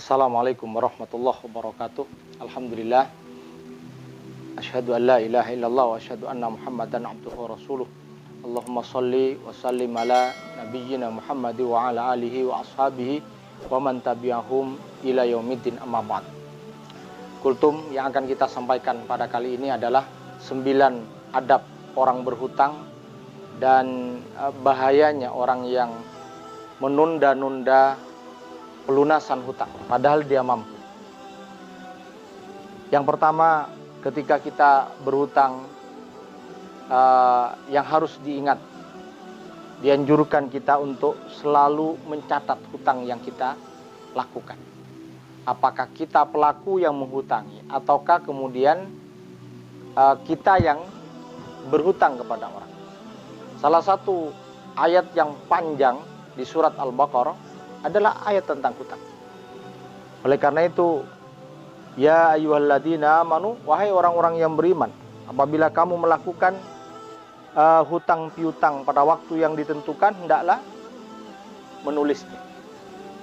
Assalamualaikum warahmatullahi wabarakatuh. Alhamdulillah. Asyhadu an la ilaha illallah wa asyhadu anna Muhammadan abduhu wa rasuluh. Allahumma salli wa sallim ala nabiyyina Muhammad wa ala alihi wa ashabihi wa man tabi'ahum ila yaumiddin, amma ba'd. Kultum yang akan kita sampaikan pada kali ini adalah 9 adab orang berhutang dan bahayanya orang yang menunda-nunda pelunasan hutang padahal dia mampu. Yang pertama, ketika kita berhutang, yang harus diingat, dianjurkan kita untuk selalu mencatat hutang yang kita lakukan. Apakah kita pelaku yang menghutangi ataukah kemudian kita yang berhutang kepada orang. Salah satu ayat yang panjang di surat Al-Baqarah adalah ayat tentang hutang. Oleh karena itu, ya ayyuhalladzina amanu, wahai orang-orang yang beriman, apabila kamu melakukan hutang piutang pada waktu yang ditentukan, hendaklah menulisnya.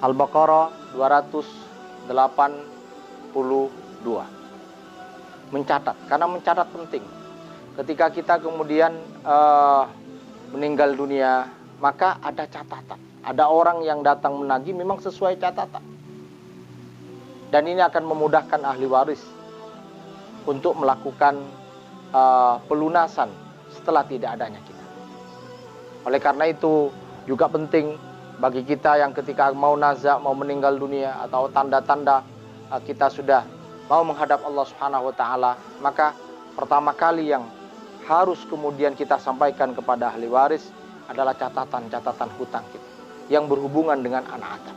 Al-Baqarah 282. Mencatat, karena mencatat penting. Ketika kita kemudian meninggal dunia, maka ada catatan. Ada orang yang datang menagih memang sesuai catatan. Dan ini akan memudahkan ahli waris untuk melakukan pelunasan setelah tidak adanya kita. Oleh karena itu juga penting bagi kita yang ketika mau nazak, mau meninggal dunia, atau tanda-tanda kita sudah mau menghadap Allah Subhanahu wa taala, maka pertama kali yang harus kemudian kita sampaikan kepada ahli waris adalah catatan-catatan hutang kita yang berhubungan dengan anak Adam.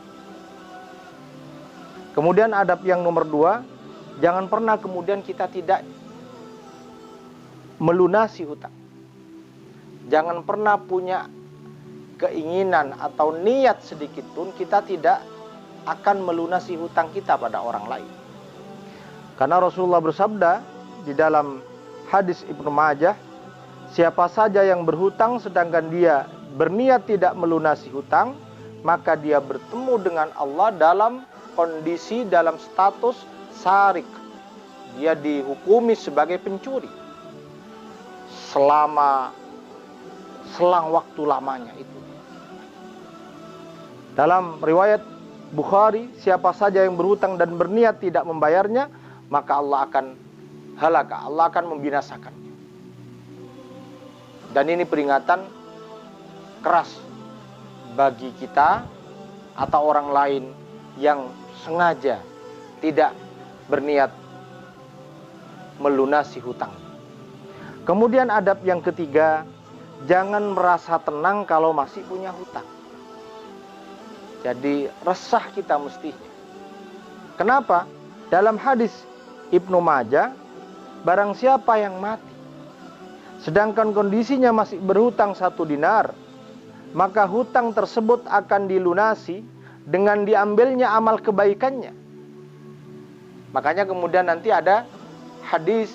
Kemudian adab yang nomor 2, jangan pernah kemudian kita tidak melunasi hutang. Jangan pernah punya keinginan atau niat sedikit pun kita tidak akan melunasi hutang kita pada orang lain. Karena Rasulullah bersabda di dalam hadis Ibnu Majah, siapa saja yang berhutang sedangkan dia berniat tidak melunasi hutang, maka dia bertemu dengan Allah dalam kondisi, dalam status sarik. Dia dihukumi sebagai pencuri selang waktu lamanya itu. Dalam riwayat Bukhari, siapa saja yang berhutang dan berniat tidak membayarnya, maka Allah akan halaka, Allah akan membinasakannya. Dan ini peringatan keras bagi kita atau orang lain yang sengaja tidak berniat melunasi hutang. Kemudian adab yang ketiga, jangan merasa tenang kalau masih punya hutang. Jadi resah kita mestinya. Kenapa? Dalam hadis Ibnu Majah, barang siapa yang mati sedangkan kondisinya masih berhutang 1 dinar, maka hutang tersebut akan dilunasi dengan diambilnya amal kebaikannya. Makanya kemudian nanti ada hadis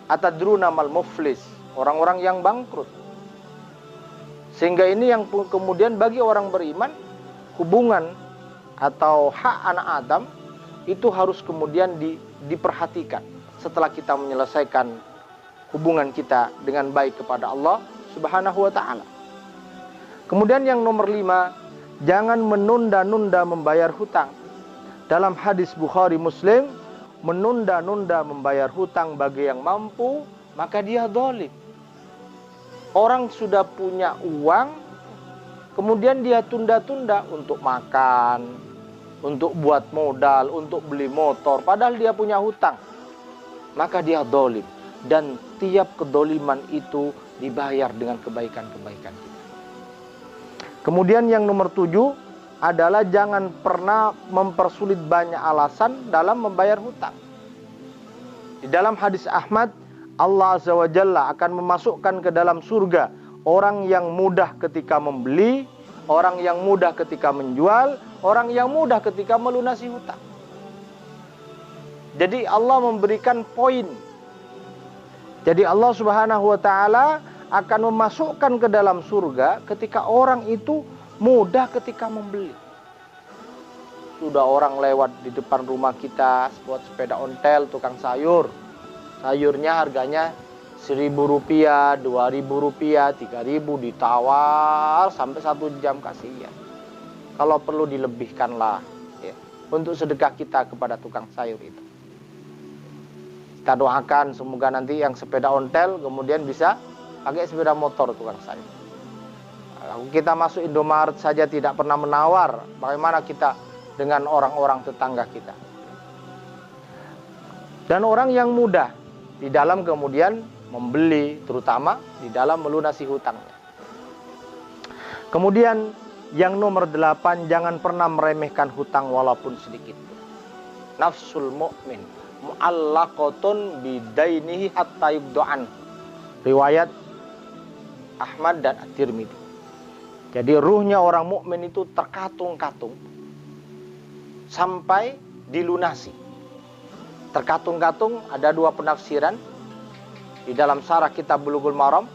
atadruna mal muflis, orang-orang yang bangkrut. Sehingga ini yang kemudian bagi orang beriman, hubungan atau hak anak Adam itu harus kemudian diperhatikan setelah kita menyelesaikan hubungan kita dengan baik kepada Allah Subhanahu wa taala. Kemudian yang nomor 5, jangan menunda-nunda membayar hutang. Dalam hadis Bukhari Muslim, menunda-nunda membayar hutang bagi yang mampu, maka dia zalim. Orang sudah punya uang, kemudian dia tunda-tunda untuk makan, untuk buat modal, untuk beli motor, padahal dia punya hutang. Maka dia zalim. Dan tiap kedoliman itu dibayar dengan kebaikan-kebaikan kita. Kemudian yang nomor 7 adalah jangan pernah mempersulit banyak alasan dalam membayar hutang. Di dalam hadis Ahmad, Allah Azza wa Jalla akan memasukkan ke dalam surga orang yang mudah ketika membeli, orang yang mudah ketika menjual, orang yang mudah ketika melunasi hutang. Jadi Allah memberikan poin. Jadi Allah Subhanahu wa taala akan memasukkan ke dalam surga ketika orang itu mudah ketika membeli. Sudah orang lewat di depan rumah kita buat sepeda ontel, tukang sayur. Sayurnya harganya Rp1.000, Rp2.000, Rp3.000, ditawar sampai 1 jam, kasihan. Kalau perlu dilebihkanlah ya, untuk sedekah kita kepada tukang sayur itu. Kita doakan semoga nanti yang sepeda ontel kemudian bisa pakai sepeda motor tukang sayur. Kalau kita masuk Indomaret saja tidak pernah menawar, bagaimana kita dengan orang-orang tetangga kita? Dan orang yang mudah di dalam kemudian membeli, terutama di dalam melunasi hutangnya. Kemudian yang nomor 8, jangan pernah meremehkan hutang walaupun sedikit. Nafsul mu'min mu'allaqatun bidainihi hatta yubdu'an. Riwayat Ahmad dan At-Tirmidzi. Jadi ruhnya orang mukmin itu terkatung-katung sampai dilunasi. Terkatung-katung ada 2 penafsiran. Di dalam syarah kitab Bulughul Maram,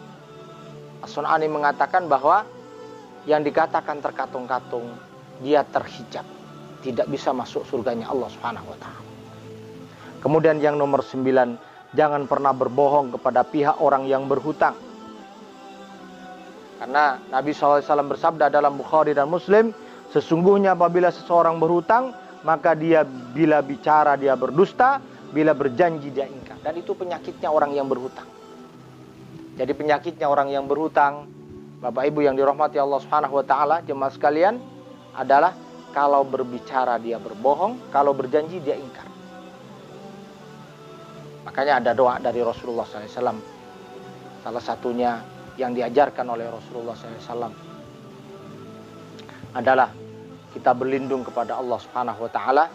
As-Sun'ani mengatakan bahwa yang dikatakan terkatung-katung, dia terhijab, tidak bisa masuk surganya Allah Subhanahu wa taala. Kemudian yang nomor 9, jangan pernah berbohong kepada pihak orang yang berhutang. Karena Nabi SAW bersabda dalam Bukhari dan Muslim, sesungguhnya apabila seseorang berhutang, maka dia bila bicara dia berdusta, bila berjanji dia ingkar. Dan itu penyakitnya orang yang berhutang. Jadi penyakitnya orang yang berhutang, Bapak Ibu yang dirahmati Allah Subhanahu wa taala, jemaah sekalian, adalah kalau berbicara dia berbohong, kalau berjanji dia ingkar. Makanya ada doa dari Rasulullah SAW. Salah satunya yang diajarkan oleh Rasulullah SAW adalah kita berlindung kepada Allah Subhanahu wa taala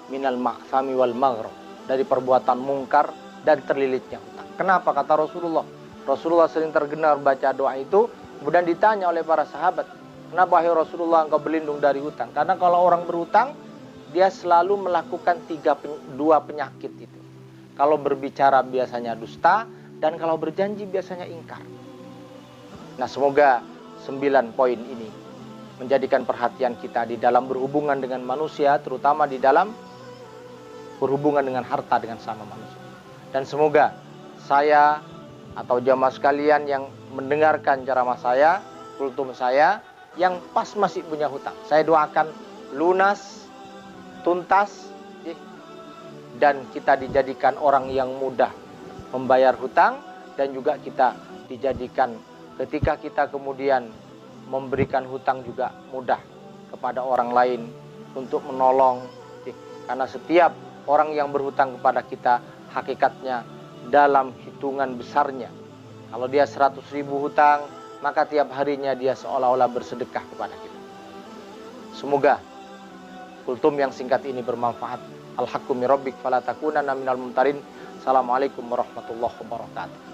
minal ma'thami wal maghrib, dari perbuatan mungkar dan terlilitnya hutang. Kenapa kata Rasulullah? Rasulullah sering terdengar baca doa itu, kemudian ditanya oleh para sahabat, kenapa wahai Rasulullah engkau berlindung dari hutang? Karena kalau orang berhutang, dia selalu melakukan 2 penyakit itu. Kalau berbicara biasanya dusta, dan kalau berjanji biasanya ingkar. Nah, semoga 9 poin ini menjadikan perhatian kita di dalam berhubungan dengan manusia, terutama di dalam berhubungan dengan harta dengan sama manusia. Dan semoga saya atau jamaah sekalian yang mendengarkan ceramah saya, kultum saya, yang pas masih punya hutang, saya doakan lunas, tuntas, dan kita dijadikan orang yang mudah membayar hutang, dan juga kita dijadikan ketika kita kemudian memberikan hutang juga mudah kepada orang lain untuk menolong. Karena setiap orang yang berhutang kepada kita hakikatnya dalam hitungan besarnya, kalau dia 100.000 hutang, maka tiap harinya dia seolah-olah bersedekah kepada kita. Semoga kultum yang singkat ini bermanfaat. Al-haqqu min rabbik fala takunanna minal mumtarin. Assalamualaikum warahmatullahi wabarakatuh.